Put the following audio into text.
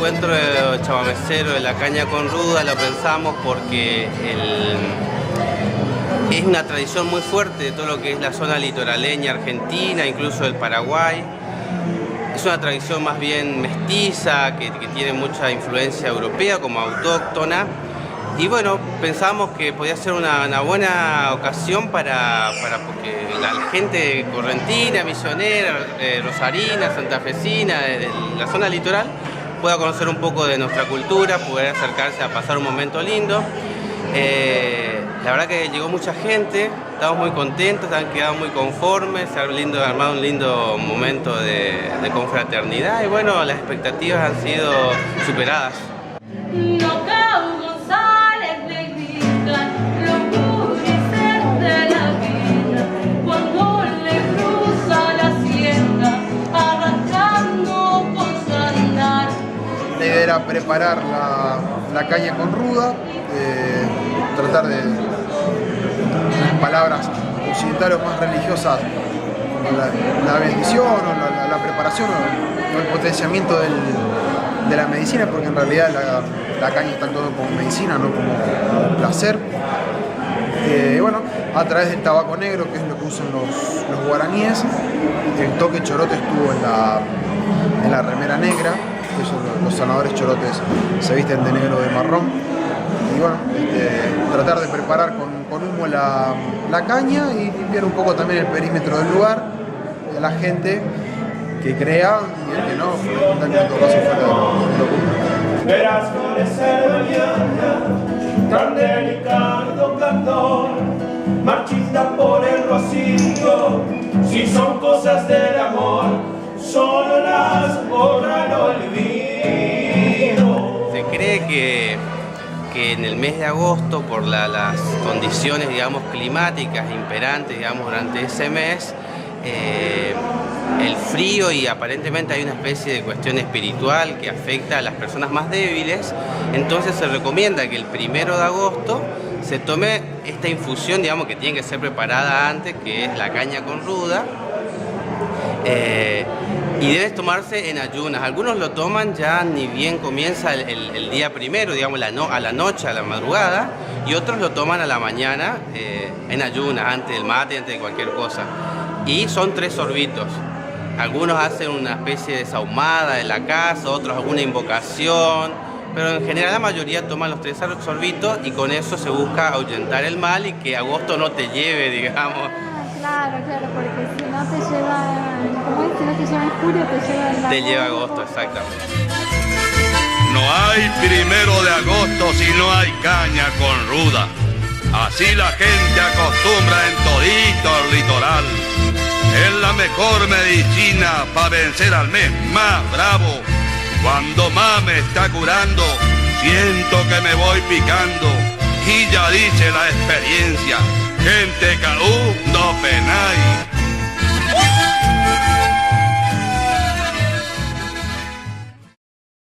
encuentro chamamecero de la caña con ruda lo pensamos porque es una tradición muy fuerte de todo lo que es la zona litoraleña argentina, incluso del Paraguay. Es una tradición más bien mestiza, que tiene mucha influencia europea como autóctona. Y bueno, pensamos que podía ser una buena ocasión para porque la gente correntina, misionera, rosarina, santafesina, de la zona litoral, pueda conocer un poco de nuestra cultura, poder acercarse a pasar un momento lindo. La verdad que llegó mucha gente, estamos muy contentos, han quedado muy conformes, se ha armado un lindo momento de confraternidad y bueno, las expectativas han sido superadas. La idea era preparar la caña con ruda, tratar de palabras occidentales más religiosas, como la bendición o la preparación o el potenciamiento de la medicina, porque en realidad la caña está todo como medicina, no como placer. Bueno, a través del tabaco negro, que es lo que usan los guaraníes, el toque chorote estuvo en la remera negra. Los sanadores chorotes se visten de negro o de marrón. Y bueno, tratar de preparar con humo la caña y limpiar un poco también el perímetro del lugar, de la gente que crea y el que no, fundamentalmente en todo caso fuera de lo común. Verás florecer de liana, tan delicado candor, marchita por el rocío, si son cosas del amor, solo las borra el olvido. Se cree que en el mes de agosto, por las condiciones, digamos, climáticas imperantes, digamos, durante ese mes, el frío y aparentemente hay una especie de cuestión espiritual que afecta a las personas más débiles, entonces se recomienda que el 1 de agosto se tome esta infusión, digamos, que tiene que ser preparada antes, que es la caña con ruda, y debe tomarse en ayunas. Algunos lo toman ya ni bien comienza el día primero, digamos, a la noche, a la madrugada, y otros lo toman a la mañana en ayunas, antes del mate, antes de cualquier cosa. Y son 3 sorbitos. Algunos hacen una especie de sahumada en la casa, otros alguna invocación, pero en general la mayoría toman los 3 sorbitos y con eso se busca ahuyentar el mal y que agosto no te lleve, digamos. Claro, porque si no te lleva, ¿cómo es? Si no te lleva en julio, te lleva agosto, exactamente. No hay 1 de agosto si no hay caña con ruda. Así la gente acostumbra en todito el litoral. Es la mejor medicina para vencer al mes más bravo. Cuando más me está curando, siento que me voy picando. Y ya dice la experiencia, gente caú no penáis.